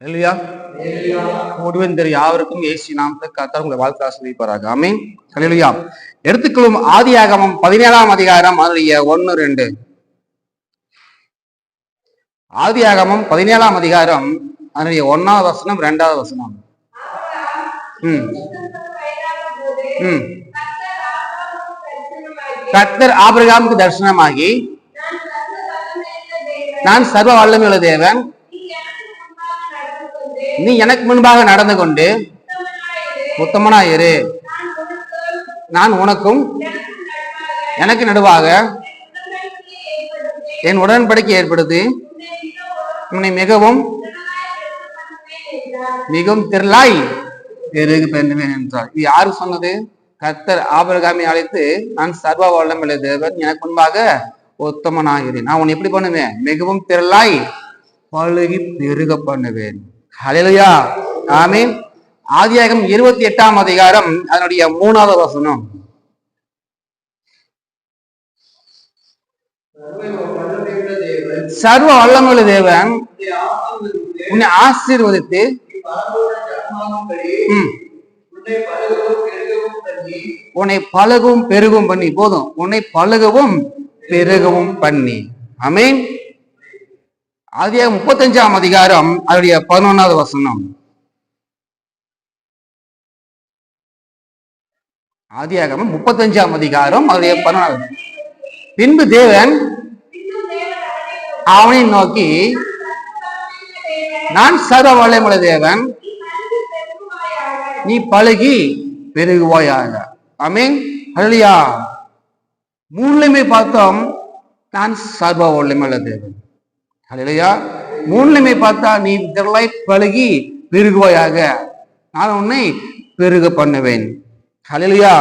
இல்லையா? முடிவெந்தர் யாவருக்கும் இயேசு நாமத்தை கர்த்தர் உங்களை வாழ்த்து ஆசீர்வதிப்பாராக. ஆமென். அல்லேலூயா. எடுத்துக்கொள்ளும் ஆதியாகமம் 17ஆம் அதிகாரம் அதனுடைய 1-2. ஆதியாகமம் 17ஆம் அதிகாரம் அதனுடைய 1வது வசனம் 2வது வசனம். கர்த்தர் ஆபிரகாமுக்கு தரிசனமாகி, நான் சர்வ வல்லமையுள்ள தேவன், நீ எனக்கு முன்பாக நடந்து கொண்டு உத்தமனாயிரு, நான் உனக்கும் எனக்கு நடுவாக என் உடன்படிக்கை ஏற்படுத்தி உன்னை மிகவும் திரளாய் பெருகு பண்ணுவேன் என்றார். இது யாரு சொன்னது? கர்த்தர் ஆபிரகாமை அழைத்து, நான் சர்வ வல்லமையுள்ள தேவன், எனக்கு முன்பாக உத்தமனாகிறேன், நான் உன்னை எப்படி பண்ணுவேன்? மிகவும் திரளாய் பழுகி பெருக பண்ணுவேன். ஹல்லேலூயா. ஆமென். ஆதியாகமம் 28ஆம் அதிகாரம் அதனுடைய 3வது வசனம். சர்வ வல்லமையுள்ள தேவன் உன்னை ஆசீர்வதித்து உன்னை பழகவும் பெருகவும் பண்ணி, போதும், உன்னை பழகவும் பெருகவும் பண்ணி. ஆமென். ஆதியாகமம் 35ஆம் அதிகாரம் அதனுடைய 11வது வசனம். ஆதியாகமம் 35ஆம் அதிகாரம் அதனுடைய 11வது. பின்பு தேவன் அவனை நோக்கி, நான் சர்வ வல்லமையுள்ள தேவன், நீ பழுகி பெருகுவாயாக. ஆமென். ஹல்லேலூயா. மூணுலையுமே பார்த்தோம், நான் சர்வ வல்லமையுள்ள தேவன். ஹல்லேலூயா. மூணுலையுமே பார்த்தா, நீ திரளாய் பழுகி பெருகுவாயாக, நான் உன்னை பெருக பண்ணுவேன். ஹல்லேலூயா.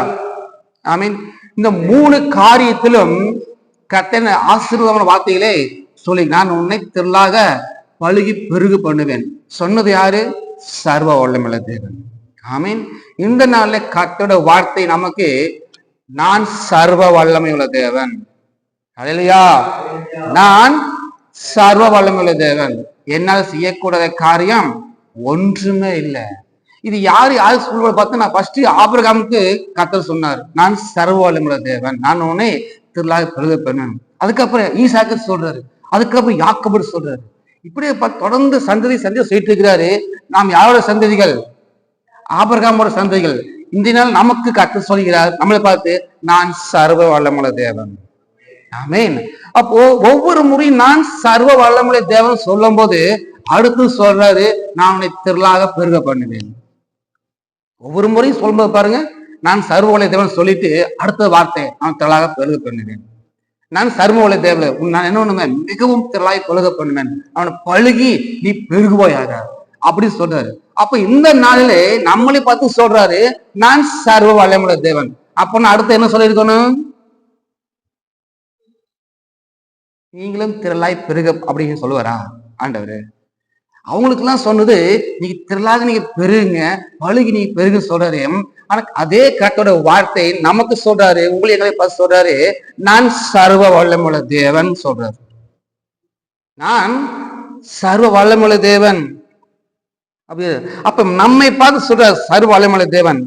ஆமென். இந்த 3 காரியத்திலும் கர்த்தர் ஆசீர்வாதமான வார்த்தைகளே சொல்லி, நான் உன்னை திரளாக பழுகி பெருகு பண்ணுவேன் சொன்னது யாரு? சர்வ வல்லமையுள்ள தேவன். ஆமென். இந்த நாள்ல கர்த்தரோட வார்த்தை நமக்கு, நான் சர்வ வல்லமையுள்ள தேவன். ஹல்லேலூயா. நான் சர்வ வல்லமையுள்ள தேவன், என்னால் செய்யக்கூடாத காரியம் ஒன்றுமே இல்லை. இது யாரு சொல்றது பார்த்து, நான் ஃபர்ஸ்ட் ஆபிரகாமுக்கு கர்த்தர் சொன்னார், நான் சர்வ வல்லமையுள்ள தேவன், நான் உன்னை திரளாக பெருக பண்ணுவேன். அதுக்கப்புறம் ஈசாக்கு சொல்றாரு, அதுக்கப்புறம் யாக்கோபு சொல்றாரு. இப்படியே தொடர்ந்து சந்ததி சொல்லிட்டு இருக்கிறாரு. நாம் யாரோட சந்ததிகள்? ஆபிரகாமோட சந்ததிகள். இந்த நாள் நமக்கு கர்த்தர் சொல்கிறார், நம்மளை பார்த்து, நான் சர்வ வல்லமையுள்ள தேவன். ஆமென். அப்போ ஒவ்வொரு முறையும் நான் சர்வ வல்லமையுள்ள தேவன் சொல்லும் போது அடுத்து சொல்றாரு, நான் உன்னை திரளாக பெருக பண்ணுவேன். ஒவ்வொரு முறையும் சொல்லும்போது பாருங்க, நான் சர்வ வல்லமையுள்ள தேவன் சொல்லிட்டு அடுத்த வார்த்தை, நான் திரளாக பெருக பண்ணுவேன். நான் சர்வ வல்லமையுள்ள தேவன், நான் என்ன பண்ணுவேன்? மிகவும் திரளாய் பழுக பண்ணுவேன், அவனை பழுகி நீ பெருகுவாயாக, அப்படி சொல்றாரு. அப்ப இந்த நாளிலே நம்மளை பார்த்து சொல்றாரு, நான் சர்வ வல்லமையுள்ள தேவன். அப்ப நான் அடுத்து என்ன சொல்லியிருக்கணும்? நீங்களும் திரளாய் பெருக அப்படின்னு சொல்லுவாரா ஆண்டவர்? அவங்களுக்கு எல்லாம் சொன்னது, நீங்க திரளாக நீங்க பெருகுங்க, பழுகி நீங்க பெருகு சொல்றாரு. ஆனா அதே கர்த்தரோட வார்த்தை நமக்கு சொல்றாரு, உங்களை எங்களை பார்த்து சொல்றாரு, நான் சர்வ வல்லமையுள்ள தேவன் சொல்றாரு. நான் சர்வ வல்லமையுள்ள தேவன். அப்ப நம்மை பார்த்து சொல்றார் சர்வ வல்லமையுள்ள தேவன்.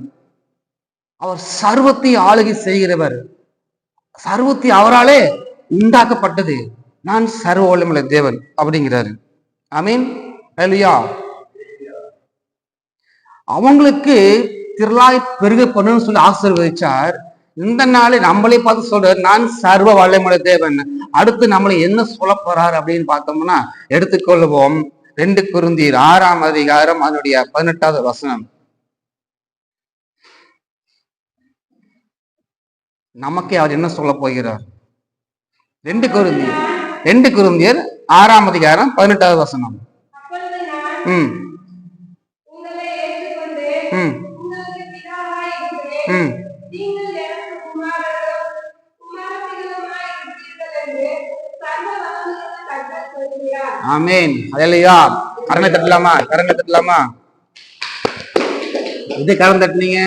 அவர் சர்வத்தை ஆளுகை செய்கிறவர், சர்வத்தை அவராலே உண்டாக்கப்பட்டது. நான் சர்வ வல்லமையுள்ள தேவன் அப்படிங்கிறாரு. ஆமென். ஹல்லேலூயா. அவங்களுக்கு திரளாய் பெருக பண்ணணும்னு சொல்லி ஆசீர்வதிச்சார். இந்த நாளை நம்மளே பார்த்து சொல்றாரு, நான் சர்வ வல்லமையுள்ள தேவன். அடுத்து நம்மளை என்ன சொல்ல போறாரு அப்படின்னு பார்த்தோம்னா, எடுத்துக்கொள்வோம் 2 கொரிந்தியர் 6ஆம் அதிகாரம் அதனுடைய 18வது வசனம். நமக்கே அவர் என்ன சொல்ல போகிறார்? 2 கொரிந்தியர் 6ஆம் அதிகாரம் 18வது வசனம். ஆமென். ஹல்லேலூயா. கரங்களை தட்டலாமா? கரங்களை தட்டலாமா? இது கரம் தட்டுனீங்க,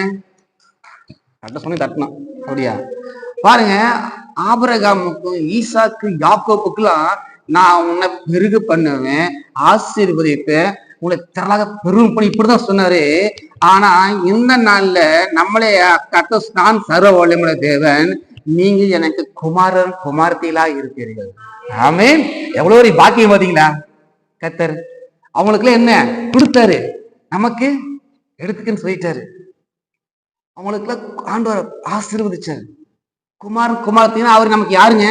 தட்ட சொன்னி தட்டணும். அப்படியா? பாருங்க, ஆபிரகாமுக்கும் ஈசாக்கு யாக்கோபுக்கெல்லாம் நான் உன்னை பெருகு பண்ணுவேன், ஆசீர்வதிப்பேன், உங்களை திரளாக பெரும் பண்ணி இப்படிதான் சொன்னாரு. ஆனா இந்த நாள்ல நம்மளே நான் சர்வ வல்லமையுள்ள தேவன், நீங்க எனக்கு குமாரன் குமார்த்திகளா இருப்பீர்கள். ஆமென். எவ்வளவு ஒரு பாக்கியம் பாத்தீங்களா கர்த்தர். அவங்களுக்குள்ள என்ன கொடுத்தாரு, நமக்கு எடுத்துக்குன்னு சொல்லிட்டாரு. அவங்களுக்குள்ள ஆண்டவர் ஆசீர்வதிச்சாரு. குமாரன் குமார்த்தினா அவர் நமக்கு யாருங்க?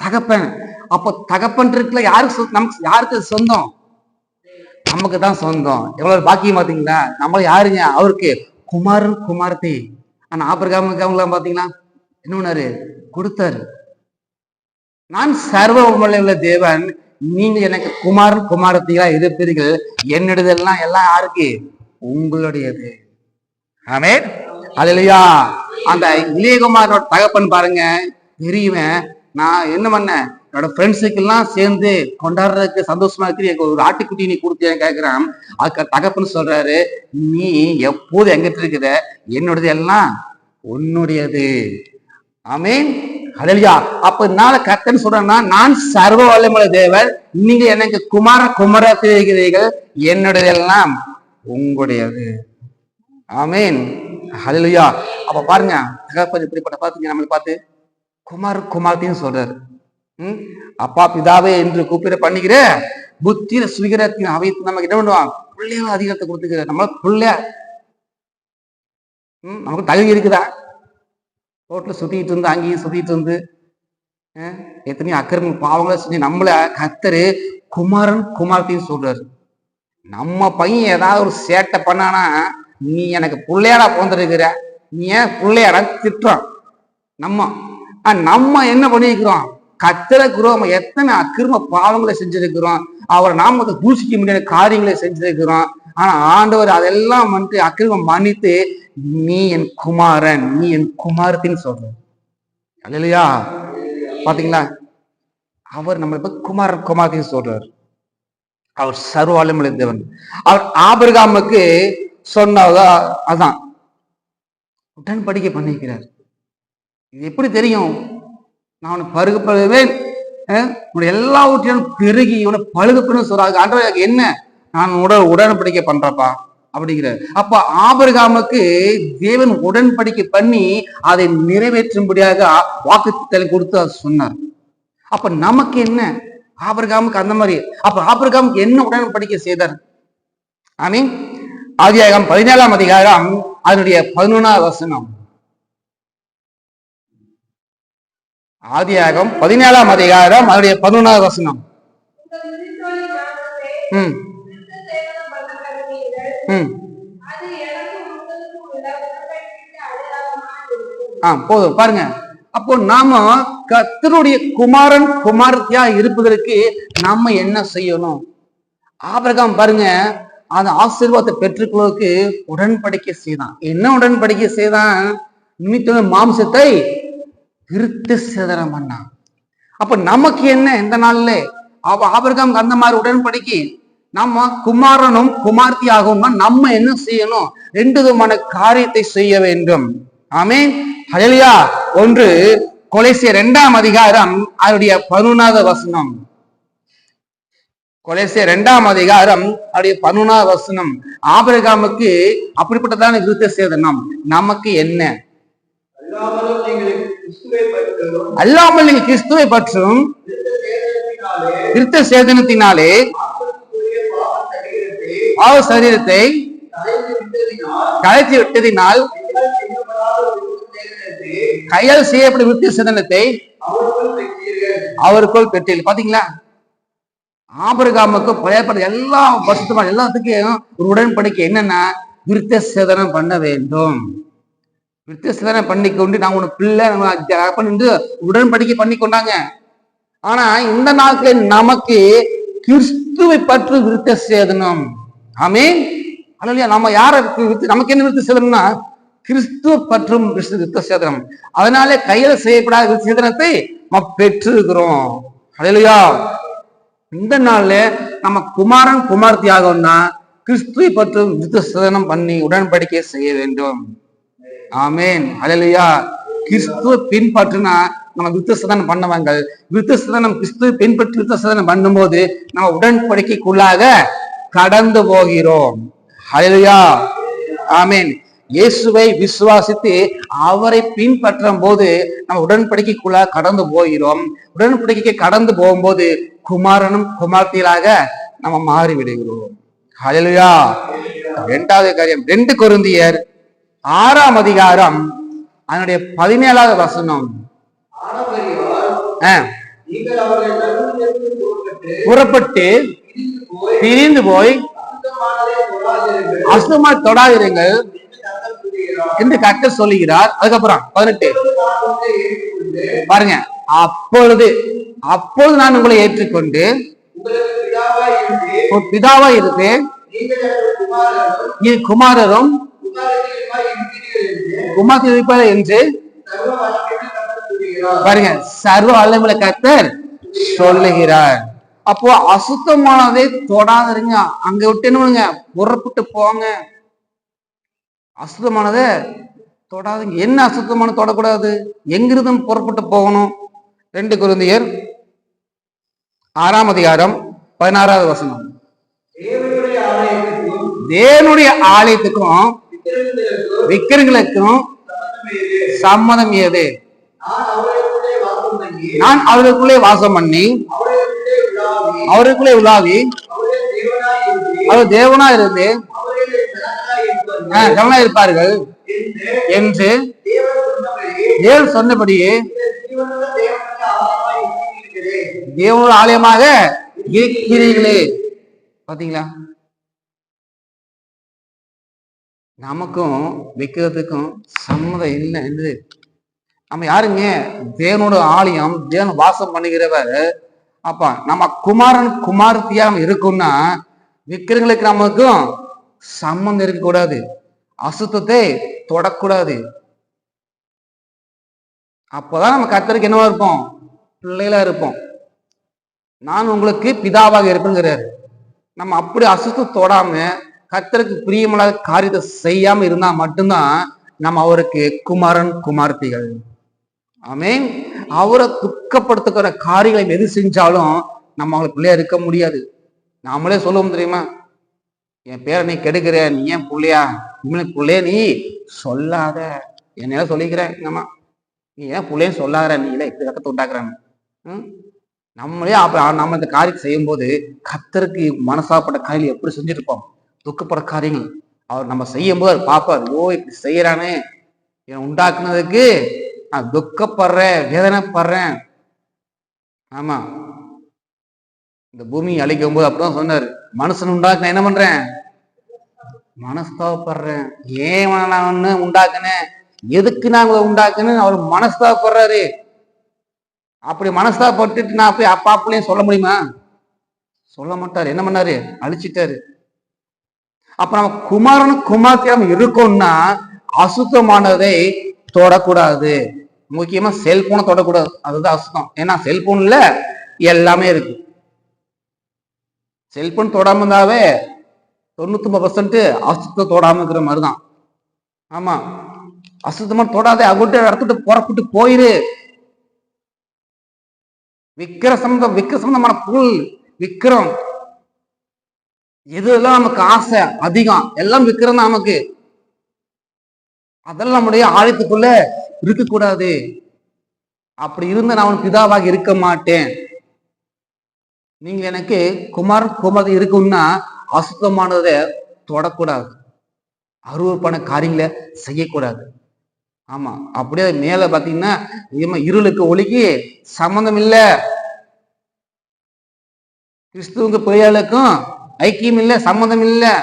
தகப்பன். அப்போ தகப்பன் இருக்குல்ல, யாருக்கு நமக்கு யாருக்கு சொந்தம்? நமக்கு தான் சொந்தம். எவ்வளவு பாக்கியம் பாத்தீங்களா? நம்ம யாருங்க? அவருக்கு குமாரன் குமார்த்தி. ஆனா ஆபிரகாமுக்கு அவங்களாம் பாத்தீங்களா என்ன பண்ணாரு? கொடுத்தாரு. நான் சர்வ வல்லமையுள்ள தேவன், நீங்க எனக்கு குமாரன் குமாரத்திகளா இருப்பீர்கள், என்னுடையதெல்லாம் எல்லாம் யாருக்கு? உங்களுடையது. ஆமென். அல்லேலூயா. அந்த இளையகுமாரோட தகப்பன் பாருங்க, தெரியுவேன். நான் என்ன பண்ணேன், என்னோட ஃப்ரெண்ட்ஸுக்கு எல்லாம் சேர்ந்து கொண்டாடுறதுக்கு சந்தோஷமா இருக்கு, ஒரு ஆட்டுக்குட்டி நீ கொடுத்தேன்னு கேட்கிறான். அதுக்கு தகப்பன்னு சொல்றாரு, நீ எப்போது எங்கிட்ட இருக்கிற, என்னோடது எல்லாம் உன்னுடையது. ஆமென். அல்லேலூயா. அப்ப நாள கர்த்தர் சொல்றேன்னா, நான் சர்வ வல்லமையுள்ள தேவன், நீங்க எனக்கு குமார குமாரத்தி இருக்கிறீர்கள், என்னுடையதெல்லாம் உங்களுடையது. ஆமென். அல்லேலூயா. அப்ப பாருங்க தகப்பன் இப்படிப்பட்ட பாத்தீங்க, நம்மளை பார்த்து குமார் குமார்த்தின்னு சொல்றாரு. அப்பா பிதாவே என்று கூப்பிட பண்ணிக்கிற புத்திர சுவிகரத்தின் அவைத்து நமக்கு என்ன பண்ணுவான்? பிள்ளைங்க அதிகாரத்தை கொடுத்துக்கிற. நம்ம பிள்ளை நமக்கு தகுதி இருக்குதா? ரோட்ல சுத்திட்டு இருந்து அங்கேயும் சுத்திட்டு இருந்து எத்தனையோ அக்கிரம பாவங்களை செஞ்சு நம்மள கர்த்தரு குமாரன் குமார்த்தின்னு சொல்றாரு. நம்ம பையன் ஏதாவது ஒரு சேட்டை பண்ணானா, நீ எனக்கு பிள்ளையாடா பிறந்திருக்கிற, நீ ஏன் பிள்ளையாடா திட்டுறோம். நம்ம என்ன பண்ணிருக்கிறோம்? கர்த்தருக்குறோம். எத்தனை அக்கிரம பாவங்களை செஞ்சிருக்கிறோம், அவர் நாமத்தை தூசிக்க முடியாத காரியங்களை செஞ்சிருக்கிறோம். ஆனா ஆண்டவர் அதெல்லாம் வந்துட்டு அக்கிரமம் மன்னித்து, நீ என் குமாரன், நீ என் குமாரத்தின்னு சொல்ற. அல்லேலூயா. பாத்தீங்களா, அவர் நம்மளை குமாரன் குமாரத்தின்னு சொல்றாரு. அவர் சர்வ வல்லமையுள்ள தேவன். அவர் ஆபிரகாமுக்கு சொன்னதா அதான் உடன்படிக்கை பண்ணிக்கிறார். இது எப்படி தெரியும்? நான் பருகப்படுவேன், எல்லாவற்றையும் பெருகி இவனை பழுகுப்பன்னு சொல்றாங்க. ஆண்டவர் என்ன, நான் உடன்படிக்கை பண்றப்பா அப்படிங்கிற. அப்ப ஆபிரகாமுக்கு தேவன் உடன்படிக்கை பண்ணி அதை நிறைவேற்றும்படியாக வாக்குத்தத்தம் கொடுத்து அவர் சொன்னார். அப்ப நமக்கு என்ன? ஆபிரகாமுக்கு அந்த மாதிரி. அப்ப ஆபிரகாமுக்கு என்ன உடன்படிக்கை செய்தார்? ஆமீன். ஆதியாகமம் 17ஆம் அதிகாரம் அதனுடைய 11ஆவது வசனம். ஆதியாகமம் 17ஆம் அதிகாரம் அதனுடைய 11ஆவது வசனம். போதும் பாருங்க. அப்போ நாம கர்த்தருடைய குமாரன் குமாரத்தியா இருப்பதற்கு நாம என்ன செய்யணும்? ஆபிரகாம் பாருங்க, அந்த ஆசீர்வாதத்தை பெற்றுக்கொள்வதற்கு உடன்படிக்கை செய்தான். என்ன உடன்படிக்கை செய்தான்? நிமித்த மாம்சத்தை விருத்த சேதனம் பண்ணான். அப்ப நமக்கு என்ன இந்த நாள்ல? ஆபிரகாம் அந்த மாதிரி உடன்படிக்கை நம்ம குமாரனும் குமார்த்தி ஆகும்னா நம்ம என்ன செய்யணும்? 2 விதமான காரியத்தை செய்ய வேண்டும். ஆமென். ஹல்லேலூயா. ஒன்று கொலோசியர் 2ஆம் அதிகாரம் அதனுடைய 11ஆவது வசனம். கொலோசியர் 2ஆம் அதிகாரம் அதனுடைய 11ஆவது வசனம். ஆபிரகாமுக்கு அப்படிப்பட்டதான விருத்த சேதனம். நமக்கு என்ன? அல்லாமல் நீங்க கிறிஸ்துவை பற்றும் விருத்த சேதனத்தினாலே பாவ சரீரத்தை கலைத்து விட்டதினால் கையால் செய்யப்படும் விருத்த சேதனத்தை அவருக்குள் பெற்றீர்கள். பாத்தீங்களா, ஆபிரகாமுக்கு பழையப்பட்ட எல்லா வருஷத்துமா எல்லாத்துக்கும் ஒரு உடன்படிக்கை என்னன்னா, விருத்த சேதனம் பண்ண வேண்டும். விருத்த சேதனம் பண்ணி கொண்டு நான் உன பிள்ளை பண்ணிட்டு உடன்படிக்கை பண்ணி கொண்டாங்க. ஆனா இந்த நாட்கள் நமக்கு கிறிஸ்துவை பற்றி விருத்த சேதனம். ஆமென். அல்லேலூயா. நம்ம யாருக்கு நமக்கு என்ன விருத்த சேதனம்னா, கிறிஸ்துவ பற்றும் விருத்த சேதனம். அதனாலே கையில செய்யப்படாத விருத்த சேதனத்தை நம்ம பெற்றிருக்கிறோம். அல்லேலூயா. இந்த நாள்ல நம்ம குமாரன் குமார்த்தி ஆகும்னா கிறிஸ்துவை பற்றும் விருத்த சேதனம் பண்ணி உடன்படிக்கை செய்ய வேண்டும். ஆமென். அல்லேலூயா. கிறிஸ்துவ பின்பற்றினா நம்ம விருத்தசேதனம் பண்ணவங்க. விருத்தசேதனம் கிறிஸ்து பின்பற்றி விருத்தசேதனம் பண்ணும்போது நம்ம உடன்படிக்கைக்குள்ளாக கடந்து போகிறோம். ஹல்லேலூயா, ஆமென். இயேசுவை விசுவாசித்து அவரை பின்பற்றும் போது நம்ம உடன்படிக்கைக்குள்ளாக கடந்து போகிறோம். உடன்படிக்கைக்கு கடந்து போகும்போது குமாரனும் குமார்த்திகளாக நம்ம மாறி விடுகிறோம். ஹல்லேலூயா. இரண்டாவது காரியம் 2 கொரிந்தியர் 6ஆம் அதிகாரம் அதனுடைய 17வது வசனம். புறப்பட்டு பிரிந்து போய் அசுத்தமா தொடாதிருங்கள் என்று கர்த்தர் சொல்லுகிறார். அதுக்கப்புறம் 18 பாருங்க, அப்பொழுது நான் உங்களை ஏற்றுக்கொண்டு பிதாவா இருப்பேன், குமாரரும் குமாரர் என்று பாருங்க சர்வ வல்லமையுள்ள கர்த்தர் சொல்லுகிறார். அப்போ அசுத்தமானதை தொடாதீங்க. அங்க விட்டு என்ன புறப்பட்டு போங்க. அசுத்தமானதை தொடாதீங்க. என்ன அசுத்தமான தொடக்கூடாது? எங்கிருந்தும் புறப்பட்டு போகணும். 2 கொரிந்தியர் 6ஆம் அதிகாரம் 16வது வசனம். தேவனுடைய ஆலயத்துக்கும் விக்கிரங்களுக்கும் சம்மதம் ஏது? நான் அவர்களுக்குள்ளே வாசம் பண்ணி அவருக்குள்ளே உலாவி அவர் தேவனா இருந்து கவனம் இருப்பார்கள் என்று தேவன் சொன்னபடியே தேவனோட ஆலயமாக இருக்கிறீர்களே. பாத்தீங்களா? நமக்கும் விக்கிறதுக்கும் சம்மதம் இல்லை என்று நம்ம யாருங்க? தேவனோட ஆலயம், தேவன் வாசம் பண்ணுகிறவர். அப்ப நம்ம குமாரன் குமார்த்தியா இருக்கும்னா விக்கிரங்களுக்கு நமக்கும் சம்மந்தம் இருக்கக்கூடாது. அசுத்தத்தை தொடக்கூடாது. அப்போதான் நம்ம கர்த்தருக்கு என்னவா இருப்போம்? பிள்ளைகளா இருப்போம். நான் உங்களுக்கு பிதாவாக இருப்பேங்கிறாரு. நம்ம அப்படி அசுத்தம் தொடாம கர்த்தருக்கு பிரியமில்லாத காரியத்தை செய்யாம இருந்தா மட்டும்தான் நம்ம அவருக்கு குமாரன் குமார்த்திகள். ஆமென். அவரை துக்கப்படுத்துக்கிற காரியங்களை எது செஞ்சாலும் நம்ம அவங்களுக்கு பிள்ளையா இருக்க முடியாது. நாமளே சொல்லுவோம் தெரியுமா, என் பேரை நீ கெடுக்கிற, நீ ஏன் பிள்ளையா? இவனுக்கு பிள்ளைய நீ சொல்லாத. என்னைய சொல்லிக்கிறேன், அம்மா நீ ஏன் பிள்ளைன்னு சொல்லாத, நீ இல்லை இப்படி ரத்தத்தை உண்டாக்குறான்னு. நம்மளே நம்ம இந்த காரியத்தை செய்யும் போது கர்த்தருக்கு மனசாப்பட்ட காரியங்கள் எப்படி செஞ்சிருப்போம்? துக்கப்படுற காரியங்கள் அவர் நம்ம செய்யும் போது அவர் பார்ப்பார். ஓ இப்படி செய்யறானே, என் உண்டாக்குனதுக்கு நான் துக்கப்படுறேன், வேதனைப்படுறேன். ஆமா, இந்த பூமி அழிக்கும் போது அப்படிதான் சொன்னாரு, மனுஷன் உண்டாக்குன என்ன பண்றேன்? மனஸ்தாபப்படுறேன். ஏன் நான் ஒண்ணு உண்டாக்குனேன், எதுக்கு நான் உண்டாக்குன்னு அவர் மனஸ்தாபப்படுறாரு. அப்படி மனஸ்தாபப்பட்டுட்டு நான் போய் அப்பாப்புலையும் சொல்ல முடியுமா? சொல்ல மாட்டாரு. என்ன பண்ணாரு? அழிச்சிட்டாரு. அப்ப நம்ம குமாரனும் குமார்த்தியாம இருக்கோம்னா அசுத்தமானதை தொடக்கூடாது. முக்கியமா செல்போனை தொடக்கூடாது. அதுதான் அசுத்தம். ஏன்னா செல்போன்ல எல்லாமே இருக்கு. செல்போன் தொடாம இருந்தாவே 99% அசுத்தம் தொடாம இருக்கிற மாதிரிதான். ஆமா, அசுத்தமா தொடாதே, அவங்கள்ட்ட இடத்துட்டு புறப்பட்டு போயிரு. விக்கிர சம்பந்தமான பொருள், விக்கிரம், எதுலாம் நமக்கு ஆசை அதிகம், எல்லாம் விக்கிரம் தான் நமக்கு. அதெல்லாம் நம்முடைய ஆழத்துக்குள்ள இருக்கக்கூடாது. அப்படி இருந்த நான் உனக்கு பிதாவாக இருக்க மாட்டேன். நீங்க எனக்கு குமாரன் இருக்குன்னா அசுத்தமானதை தொடக்கூடாது, அருவருப்பான காரியங்களை செய்யக்கூடாது. ஆமா, அப்படியே மேல பாத்தீங்கன்னா இருளுக்கு ஒளிக்கு சம்பந்தம் இல்லை, கிறிஸ்துவுக்கு பிள்ளைகளுக்கும் ஐக்கியம் இல்லை, சம்மந்தம் இல்லை.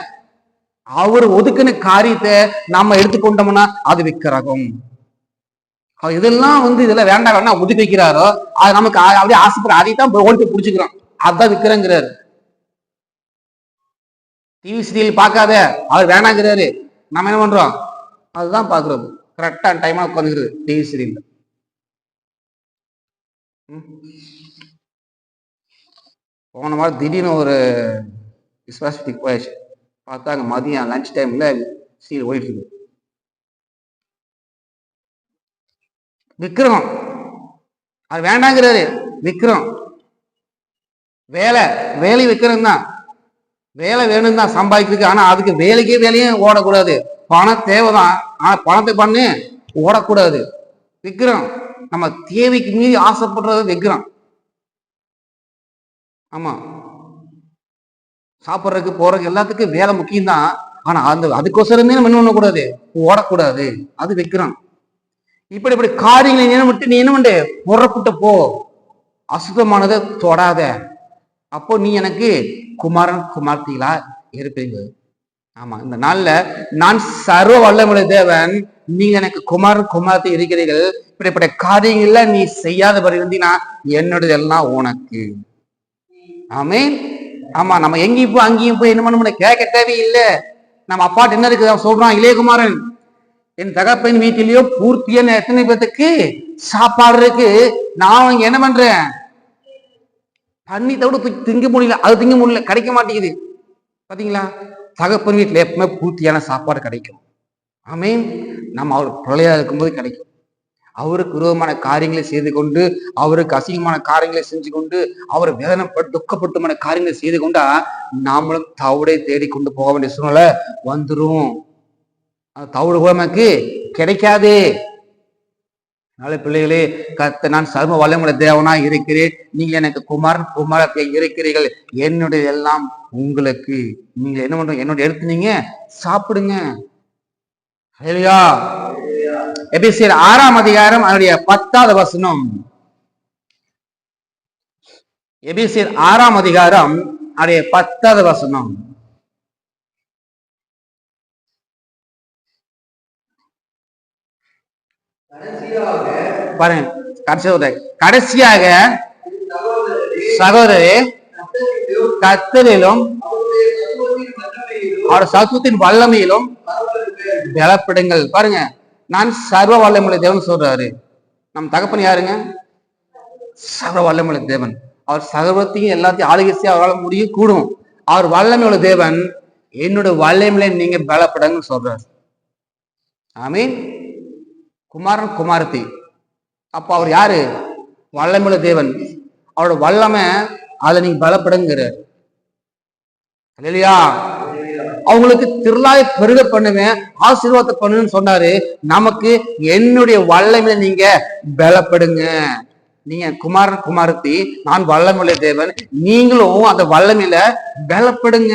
அவர் ஒதுக்குன காரியத்தை நாம எடுத்துக்கொண்டோம்னா அது விக்கிரகம். இதெல்லாம் இதெல்லாம் வேண்டாம் வேண்டாம் ஒதுக்கி வைக்கிறாரோ அது நமக்கு அப்படியே ஆசைப்படுற, அதைத்தான் ஓடி பிடிச்சிக்கிறோம். அதுதான் விக்கிறங்கிறாரு. டிவி சீரியல் பார்க்காத, அவர் வேணாங்கிறாரு. நம்ம என்ன பண்றோம்? அதுதான் பாக்குறது. கரெக்டா டைமா உட்காந்துக்கிறது டிவி சீரியல். போன மாதிரி திடீர்னு ஒரு விஸ்வாசத்துக்கு போயாச்சு. பார்த்தாங்க மதியம் லஞ்ச் டைம்ல சீரியல் ஓடிட்டு இருக்கு. விக்கிரகம் அது வேண்டாங்கிறாரு, விற்கிறோம். வேலை விற்கிறோம் தான், வேலை வேணும் தான் சம்பாதிக்கிறதுக்கு. ஆனா அதுக்கு வேலையும் ஓடக்கூடாது. பணம் தேவைதான், ஆனா பணத்தை பண்ணு ஓடக்கூடாது. விற்கிறோம். நம்ம தேவைக்கு மீறி ஆசைப்படுறத விற்கிறோம். ஆமா, சாப்பிட்றதுக்கு போறதுக்கு எல்லாத்துக்கும் வேலை முக்கியம் தான். ஆனா அதுக்கோசரமே நம்ம என்ன பண்ணக்கூடாது, ஓடக்கூடாது. அது வைக்கிறோம். இப்படி காரியங்களை நீ என்ன பண்ணு, புறப்பட்டு போ, அசுத்தமானதை தொடாத. அப்போ நீ எனக்கு குமாரன் குமார்த்திகளா இருப்பீங்க. ஆமா, இந்த நாள்ல நான் சர்வ வல்லமுள்ள தேவன், நீங்க எனக்கு குமாரன் குமார்த்தி இருக்கிறீர்கள். இப்படிப்பட்ட காரியங்கள்ல நீ செய்யாதபடி இருந்தீங்கன்னா என்னுடைய எல்லாம் உனக்கு. ஆமென். ஆமா, நம்ம எங்கேயும் போய் அங்கேயும் போய் என்ன பண்ண கேட்க தேவையில்லை. நம்ம அப்பாட்டு என்ன இருக்கு சொல்றான், இளையகுமாரன், என் தகப்பன் வீட்டிலேயோ பூர்த்தியான எத்தனை பேத்துக்கு சாப்பாடு இருக்கு, நான் இங்க என்ன பண்றேன், தண்ணி தவிர திங்க முடியல, அது திங்க முடியல, கிடைக்க மாட்டேங்குது. பாத்தீங்களா, தகப்பன் வீட்டுல எப்பவுமே பூர்த்தியான சாப்பாடு கிடைக்கும். ஆமென். நம்ம அவர் பிள்ளையா இருக்கும்போது கிடைக்கும். அவருக்கு விரோதமான காரியங்களை செய்து கொண்டு, அவருக்கு அசிங்கமான காரியங்களை செஞ்சு கொண்டு, அவர் வேதனைப்பட்டு துக்கப்பட்டுமான காரியங்களை செய்து கொண்டா நாமளும் தவிடை தேடி கொண்டு போக வேண்டிய சூழ்நிலை வந்துடும். அது தவிடு கூட நமக்கு கிடைக்காது. நாளை பிள்ளைகளே, நான் சர்வ வல்லமுள்ள தேவனா இருக்கிறேன், நீங்க எனக்கு குமாரன் குமாரத்தை இருக்கிறீர்கள், என்னுடைய எல்லாம் உங்களுக்கு. நீங்க என்ன பண்றீங்க, என்னுடைய எடுத்து நீங்க சாப்பிடுங்க. ஹல்லேலூயா. எபேசியர் 6ஆம் அதிகாரம் அதனுடைய 10வது வசனம். எபேசியர் 6ஆம் அதிகாரம் அதனுடைய 10வது வசனம். பாருங்க, கடைசியாக சகோதரரே, கர்த்தரிலும் அவர் சத்துவத்தின் வல்லமையிலும் பலப்படுங்கள். பாருங்க, நான் சர்வ வல்லமுள்ள தேவன் சொல்றாரு. நம் தகப்பன் யாருங்க, சர்வ வல்லமுள்ள தேவன். அவர் சர்வத்தையும் எல்லாத்தையும் ஆளுகை செய்ய அவரால் முடியும் கூடும். அவர் வல்லமையுள்ள தேவன், என்னோட வல்லமையில நீங்க பலப்படுங்க சொல்றாரு. ஆமீன். குமாரன் குமாரத்தி, அப்ப அவர் யாரு, வல்லமையுள்ள தேவன். அவரோட வல்லமை அதை நீங்க பலப்படுங்கிறார். இல்லையா, அவங்களுக்கு திருளாய் பெருக பண்ணுவேன், ஆசீர்வாதத்தை பண்ணுன்னு சொன்னாரு. நமக்கு என்னுடைய வல்லமையில நீங்க பலப்படுங்க. நீங்க குமாரன் குமாரத்தி, நான் வல்லமையுள்ள தேவன், நீங்களும் அந்த வல்லமையில பலப்படுங்க.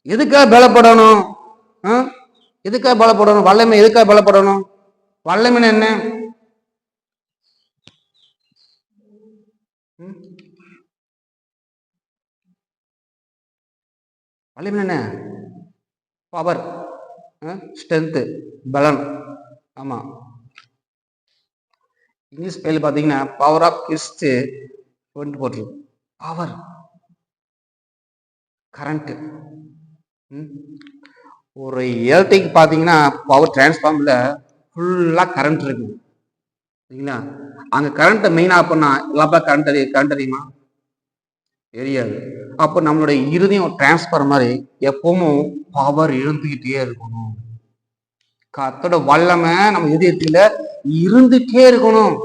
எதுக்காக பலப்படணும், எதுக்காக பலப்படணும், வல்லமை எதுக்காக பலப்படணும்? வல்லமை என்ன, வல்லமை என்ன, பவர், ஸ்ட்ரென்த், பலன். ஆமா, இங்கிலீஷ் பேர்ல பாத்தீங்கன்னா பவர் ஆஃப் கிறிஸ்ட் போட்டு பவர், கரண்ட். ஒரு எலக்ட்ரிக் பாத்தீங்கன்னா பவர் டிரான்ஸ்ஃபார்ம்ல ஃபுல்லா கரண்ட் இருக்கு, சரிங்களா? அங்க கரண்ட்டை மெயின் ஆஃப் பண்ணா எல்லாப்பா கரண்ட் அறியுமா? தெரியாது. அப்போ நம்மளுடைய இருதயம் டிரான்ஸ்பர் மாதிரி எப்பவும் பவர் இருந்துகிட்டே இருக்கணும். கர்த்தரோட வல்லமை நம்ம இதயத்துல இருந்துட்டே இருக்கணும்.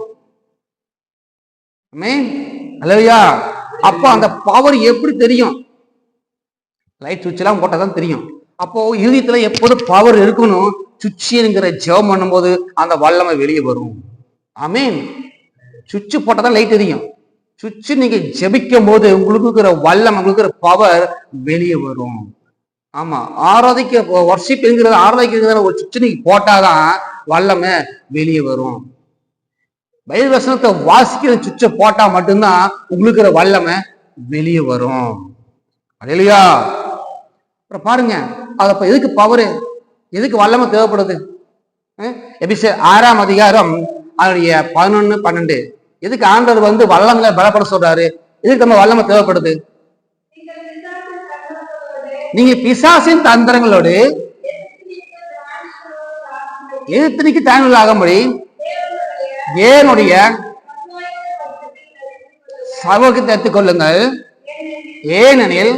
அல்லையா? அப்போ அந்த பவர் எப்படி தெரியும்? லைட் சுவிட்ச் எல்லாம் போட்டாதான் தெரியும். அப்போ இருதயத்துல எப்போதும் பவர் இருக்கணும். சுவிட்சுங்கிற ஜெபம் பண்ணும்போது அந்த வல்லமை வெளியே வரும். ஆமீன். சுவிட்சு போட்டாதான் லைட் எரியும். சுவிட்சு நீங்க ஜெபிக்கும் போது உங்களுக்கு இருக்கிற வல்லம், உங்களுக்கு இருக்கிற பவர் வெளியே வரும். ஆமா, ஆராதிக்க வர்ஷிப் என்கிறது ஆராதிக்கிற ஒரு சுவிட்சு நீங்க போட்டாதான் வல்லமை வெளியே வரும். பைபிள் வசனத்தை வாசிக்கிற சுவிட்சை போட்டா மட்டும்தான் உங்களுக்கு இருக்கிற வல்லமை வெளியே வரும். இல்லையா? அப்புறம் பாருங்க, அது எதுக்கு பவரு, எதுக்கு வல்லமை தேவைப்படுது? எபேசியர் 6ஆம் அதிகாரம் அதனுடைய 11, 12. எதுக்கு ஆண்டவர் வல்லமையில பலப்பட சொல்றாரு? எதுக்கு நம்ம வல்லமை தேவைப்படுது? நீங்க பிசாசின் தந்திரங்களோடு எதிர்த்து தாழ்வு ஆகும்படி தேவனுடைய சமூகத்தை எடுத்துக்கொள்ளுங்கள். ஏனெனில்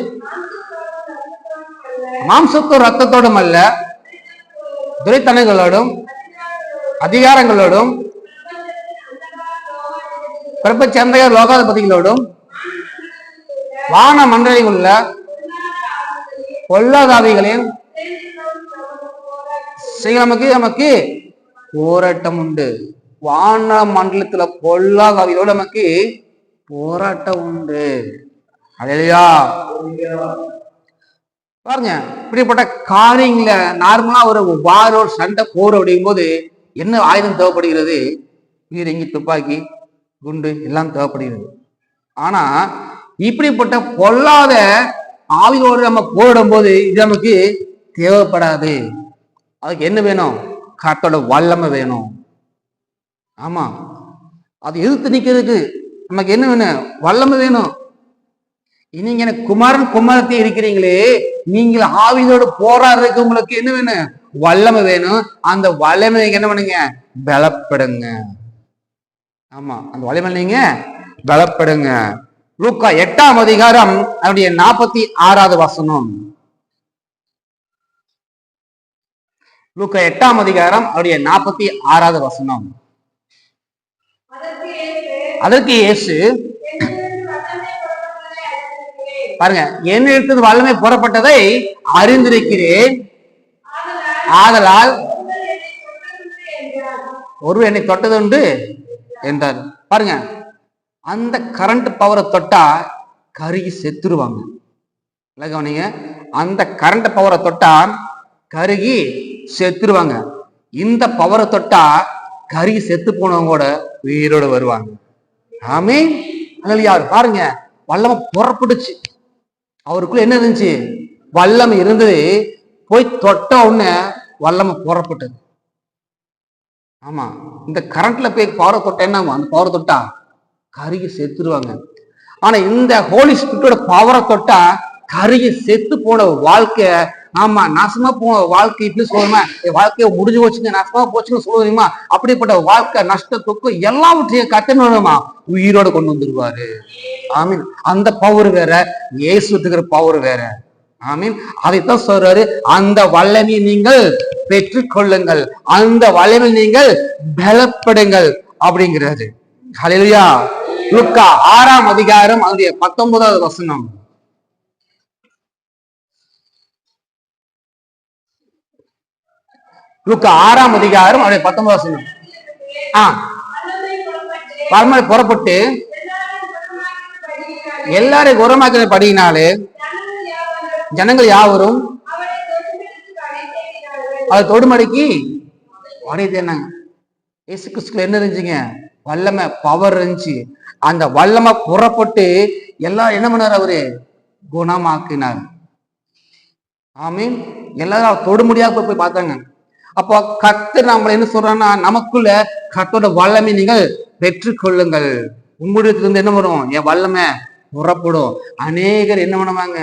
மாம்சத்தோடும் ரத்தத்தோடும் அல்ல, துரைத்தனங்களோடும் அதிகாரங்களோடும் பிரபஞ்ச அந்தகார லோகாதிபதிகளோடும் வான மண்டலில் உள்ள பொல்லாதாவிகளையும் நமக்கு போராட்டம் உண்டு. வான மண்டலத்துல பொல்லாதாவிகளோடு நமக்கு போராட்டம் உண்டு. அல்லேலூயா. பாருங்க, இப்படிப்பட்ட காரியங்கள நார்மலா ஒரு வாரோ சண்டை போர் அப்படிங்கும் போது என்ன ஆயுதம் தேவைப்படுகிறது? பீரங்கி, துப்பாக்கி, குண்டு எல்லாம் தேவைப்படுகிறது. ஆனா இப்படிப்பட்ட பொல்லாத ஆவியோடு நம்ம போரிடும் போது இது நமக்கு தேவைப்படாது. அதுக்கு என்ன வேணும்? கர்த்தரோட வல்லமை வேணும். ஆமா, அது எதிர்த்து நிக்கிறதுக்கு நமக்கு என்ன வேணும்? வல்லமை வேணும். நீங்க எனக்கு குமாரன் குமாரத்தை இருக்கிறீங்களே, நீங்கள் ஆவியோடு போராடுறதுக்கு உங்களுக்கு என்ன வேணும்? வல்லமை வேணும். அந்த வல்லமைக்கு என்ன பண்ணுங்க? பலப்படுங்க. ஆமா, அந்த வல்லமை நீங்க பலப்படுங்க. லூக்கா 8ஆம் அதிகாரம் அவருடைய 46வது வசனம். லூக்கா 8ஆம் அதிகாரம் அவருடைய 46வது வசனம். அதற்கு இயேசு, பாருங்க, என்னிடத்தில் வல்லமை புறப்பட்டதை அறிந்திருக்கிறேன், ஆதலால் ஒரு என்னை தொட்டதுண்டு என்றார். பாருங்க, அந்த கரண்ட் பவரை தொட்டா கருகி செத்துருவாங்க. கவனிங்க, அந்த கரண்ட் பவரை தொட்டா கருகி செத்துருவாங்க. இந்த பவரை தொட்டா கருகி செத்து போனவங்க கூட உயிரோடு வருவாங்க. ஆமென். அல்லேலூயா. பாருங்க, வல்லமை புறப்பட்டுச்சு. அவருக்குள்ள என்ன இருந்துச்சு? வல்லமை இருந்தது. போய் தொட்ட உடனே வல்லமை புறப்பட்டது. ஆமா, இந்த கரண்ட்ல போய் பவரை தொட்ட என்ன? அந்த பவரை தொட்டா கருகி செத்துருவாங்க. ஆனா இந்த ஹோலி ஸ்பிரிட்டோட பவரை தொட்டா கருகி செத்து போன வாழ்க்கை, ஆமா, நாசமா போன வாழ்க்கை இப்படி சொல்லுமா, வாழ்க்கைய முடிஞ்சு போச்சுங்க, நாசமா போச்சுன்னு சொல்லுவீமா. அப்படிப்பட்ட வாழ்க்கை நஷ்டத்துக்கு எல்லாவற்றையும் கட்டணுமா உயிரோட கொண்டு வந்துருவாரு. ஆமீன். அந்த பவர் வேற, இயேசுத்துக்கிற பவர் வேற. ஆமீன். அதைத்தான் சொல்றாரு, அந்த வல்லமை நீங்கள் பெற்றுக்கொள்ளுங்கள், அந்த வல்லமை நீங்கள் பலப்படுங்கள் அப்படிங்கிறாரு. ஹல்லேலூயா. லூக்கா 6ஆம் அதிகாரம் அதனுடைய 19வது வசனம். லூக்கா 6ஆம் அதிகாரம் அவருடைய 19வது வசனம். வல்லமை புறப்பட்டு எல்லாரையும் குணமாக்கின படியினாலே ஜனங்கள் யாவரும் அதை தொடுமடிக்கு அடைத்தேனாங்க. இயேசு கிறிஸ்துல என்ன இருந்துச்சுங்க? வல்லமை, பவர் இருந்துச்சு. அந்த வல்லமை புறப்பட்டு எல்லாரும் என்ன பண்ணார்? அவரு குணமாக்கினார். ஆமீன். எல்லாரும் தொடு முடியாத போய் பார்த்தாங்க. அப்போ கர்த்தர் நம்மள என்ன சொல்றான்னா, நமக்குள்ள கர்த்தரோட வல்லமை நீங்கள் பெற்றுக்கொள்ளுங்கள். உங்களிடத்திலிருந்து என்ன வரும்? என் வல்லமை புறப்படும். அநேகர் என்ன பண்ணுவாங்க?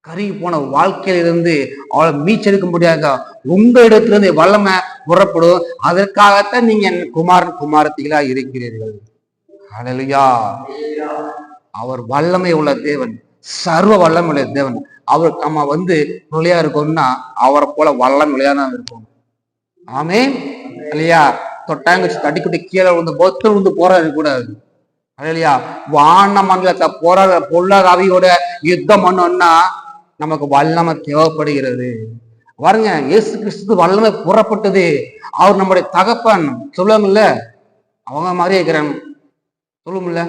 கருகி போன வாழ்க்கையில இருந்து அவளை மீச்செடுக்க முடியாத உங்க இடத்திலிருந்து வல்லமை புறப்படும். அதற்காகத்தான் நீங்க குமாரன் குமாரத்திகளா இருக்கிறீர்கள். ஹல்லேலூயா. அவர் வல்லமை உள்ள தேவன், சர்வ வல்லமை உள்ள தேவன். அவர் நம்ம நுழையா இருக்கணும்னா அவரை போல வல்லம் நுழையாதான் இருக்கும். ஆமென். இல்லையா? தொட்டாங்க தட்டிக்குட்டி கீழே பொத்து போராட கூடாது. இல்லையா? வான மண்டலத்தை போராட பொல்லாத ஆவியோட யுத்தம் பண்ணோம்னா நமக்கு வல்லமை தேவைப்படுகிறது. பாருங்க, இயேசு கிறிஸ்து வல்லமை புறப்பட்டது. அவர் நம்முடைய தகப்பன். சொல்லுவாங்கல்ல, அவங்க மாதிரியே இருக்கிறாங்க. சொல்லுமில்ல,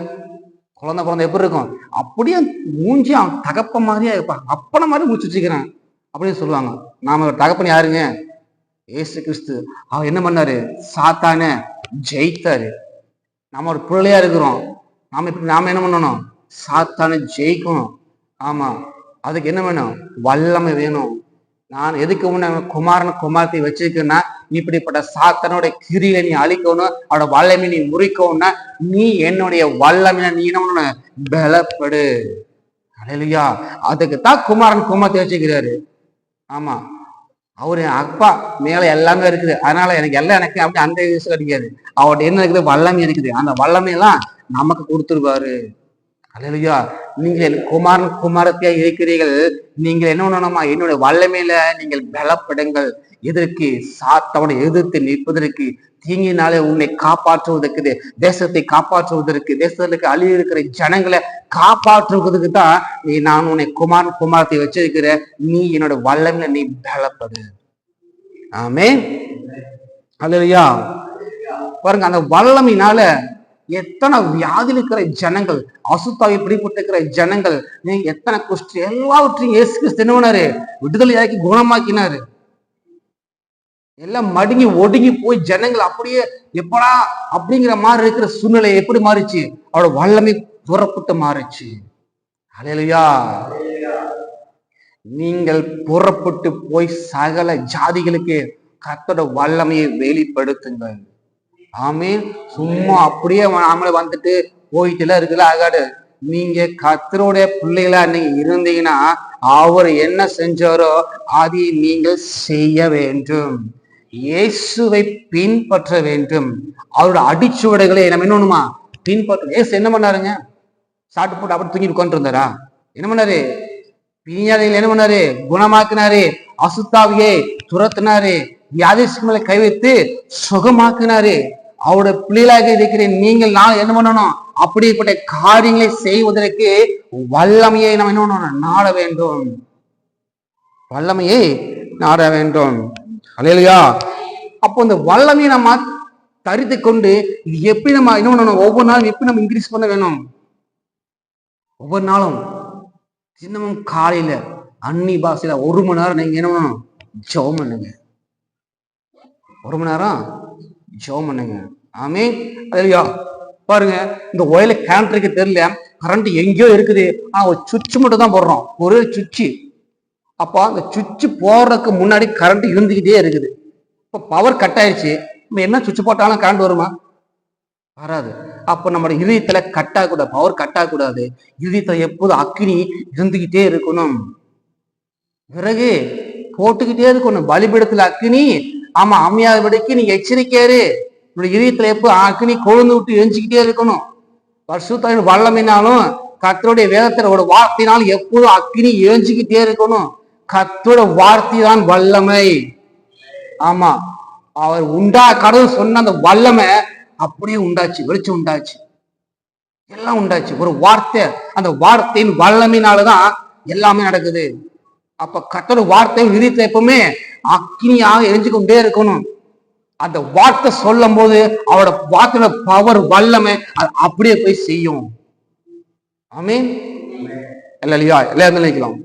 குழந்தை எப்படி இருக்கும்? அப்படியே மூஞ்சி அவன் தகப்பன் மாதிரியே இருப்பான். அப்பன மாதிரி மூச்சு வச்சுக்கிறான் அப்படின்னு சொல்லுவாங்க. நாம தகப்பன் யாருங்க? இயேசு கிறிஸ்து. அவர் என்ன பண்ணாரு? சாத்தான ஜெயித்தாரு. நம்ம ஒரு பிள்ளையா இருக்கிறோம். நாம என்ன பண்ணணும்? சாத்தான ஜெயிக்கணும். ஆமா, அதுக்கு என்ன வேணும்? வல்லமை வேணும். நான் எதுக்கு குமாரன் குமாரத்தை வச்சிருக்கேன்னா, இப்படிப்பட்ட சாத்தனோட கிரியை நீ அழிக்கணும், அவட வல்லமை நீ முறிக்கணும்னா நீ என்னுடைய வல்லமை நீ என்ன பலப்படு. ஹல்லேலூயா. அதுக்குத்தான் குமாரன் குமாரத்தை வச்சுக்கிறாரு. ஆமா, அவரு அப்பா மேல எல்லாமே இருக்குது, அதனால எனக்கு அப்படி அந்த விஷயம் கிடைக்காது. அவர்கிட்ட என்ன இருக்குது? வல்லமை இருக்குது. அந்த வல்லமை எல்லாம் நமக்கு கொடுத்துருவாரு. அல்லேலூயா. நீங்கள் குமாரன் குமாரத்தியா இருக்கிறீர்கள். நீங்கள் என்ன பண்ணணுமா? என்னுடைய வல்லமையில நீங்கள் பலப்படுங்கள். எதற்கு? சாத்தானை எதிர்த்து நிற்பதற்கு, தீங்கினாலே உன்னை காப்பாற்றுவதற்கு, தேசத்தை காப்பாற்றுவதற்கு, தேசத்துக்கு அழிய இருக்கிற ஜனங்களை காப்பாற்றுவதற்கு தான் நான் உன்னை குமாரன் குமாரத்தை வச்சிருக்கிற. நீ என்னோட வல்லமையில நீ பலப்படு. ஆமென். அல்லேலூயா. பாருங்க, அந்த வல்லமையினால எத்தனை வியாதியில் இருக்கிற ஜனங்கள், அசுத்தாவி பிடிபட்டிருக்கிற ஜனங்கள், எத்தனை குஷ்டி எல்லாவற்றையும் இயேசு கிறிஸ்து என்ன பண்ணாரு? விடுதலையாக்கி குணமாக்கினாரு. எல்லாம் மடுங்கி ஒடுங்கி போய் ஜனங்கள் அப்படியே எப்படா அப்படிங்கிற மாதிரி இருக்கிற சூழ்நிலை எப்படி மாறிச்சு? அவரோட வல்லமை புறப்பட்டு மாறிச்சு. அல்லேலூயா. நீங்கள் புறப்பட்டு போய் சகல ஜாதிகளுக்கு கர்த்தரோட வல்லமையை வெளிப்படுத்துங்கள். ஆமீன். சும்மா அப்படியே நாமளே வந்துட்டு போயிட்டு எல்லாம் இருக்குல்ல, ஆகாது. நீங்க கர்த்தருடைய பிள்ளைகளா நீங்க இருந்தீங்கன்னா அவர் என்ன செஞ்சாரோ அதை நீங்கள் செய்ய வேண்டும். இயேசுவை பின்பற்ற வேண்டும். அவரோட அடிச்சுவடைகளை நம்ம என்ன பண்ணுமா? பின்பற்ற. இயேசு என்ன பண்ணாருங்க? சாட்டு போட்டு அப்படி தூங்கிட்டு உட்கார்ந்து இருந்தாரா? என்ன பண்ணாரு? பிணியாளிகள் என்ன பண்ணாரு? குணமாக்கினாரு. அசுத்தாவியை துரத்தினாரு. வியாதிகளை கை வைத்து சுகமாக்கினாரு. அவருடைய பிள்ளைகளாக இருக்கிற நீங்கள் நான் என்ன பண்ணணும்? அப்படிப்பட்ட காரியங்களை செய்வதற்கு வல்லமையை நம்ம என்ன பண்ணணும்? நாட வேண்டும். வல்லமையை நாட வேண்டும். அல்லேலூயா. அப்போ இந்த வல்லமையை நம்ம தரித்து கொண்டு இது எப்படி நம்ம என்ன பண்ணணும்? ஒவ்வொரு நாளும் எப்படி நம்ம இன்க்ரீஸ் பண்ண வேணும்? ஒவ்வொரு நாளும் சின்னமும் காலையில அன்னி பாஷையில 1 மணி நேரம் நீங்க என்ன பண்ணணும்? ஜெபம் பண்ணுங்க. 1 மணி நேரம் ஜெபம் பண்ணுங்க. ஆமென். அல்லேலூயா. பாருங்க, இந்த ஒயல கரண்ட்ருக்கு தெரியல, கரண்ட் எங்கேயோ இருக்குது. ஒரு சுவிட்ச் மட்டும் தான் போடுறோம், ஒரு சுவிட்ச். அப்போ அந்த சுவிட்ச் போடுறதுக்கு முன்னாடி கரண்ட் இருந்துகிட்டே இருக்குது. இப்போ பவர் கட் ஆயிடுச்சு, நம்ம என்ன சுவிட்ச் போட்டாலும் கரண்ட் வருமா? வராது. அப்போ நம்மளோட இதயத்துல கட் ஆகக்கூடாது, பவர் கட் ஆகக்கூடாது. இதயத்துல எப்போதும் அக்கினி இருந்துகிட்டே இருக்கணும். பிறகு போட்டுக்கிட்டே இருக்கணும். பலிபீடத்துல அக்கினி ஆமா அமையாதபடிக்கு நீங்க எச்சரிக்கையாரு. உங்களுடைய இதயத்துல எப்போ அக்கினி கொழுந்து விட்டு எரிஞ்சுக்கிட்டே இருக்கணும். பரிசுத்த வல்லமைனாலும் கர்த்தருடைய வேதத்தோட வார்த்தையினாலும் எப்போதும் அக்கினி எரிஞ்சுக்கிட்டே இருக்கணும். கர்த்தரோட வார்த்தை தான் வல்லமை. ஆமா, அவர் கடவுள் சொன்ன அந்த வல்லமை அப்படியே உண்டாச்சு, வெளிச்சம் உண்டாச்சு, எல்லாம் உண்டாச்சு. ஒரு வார்த்தை, அந்த வார்த்தையின் வல்லமையினாலதான் எல்லாமே நடக்குது. அப்ப கர்த்தரோட வார்த்தை விதித்த எப்பவுமே அக்கினியாக எரிஞ்சு கொண்டே இருக்கணும். அந்த வார்த்தை சொல்லும் போது அவரோட வார்த்தையோட பவர் வல்லமை அப்படியே போய் செய்யும். ஆமீன். இல்லையா? எல்லாரும் நினைக்கலாம்.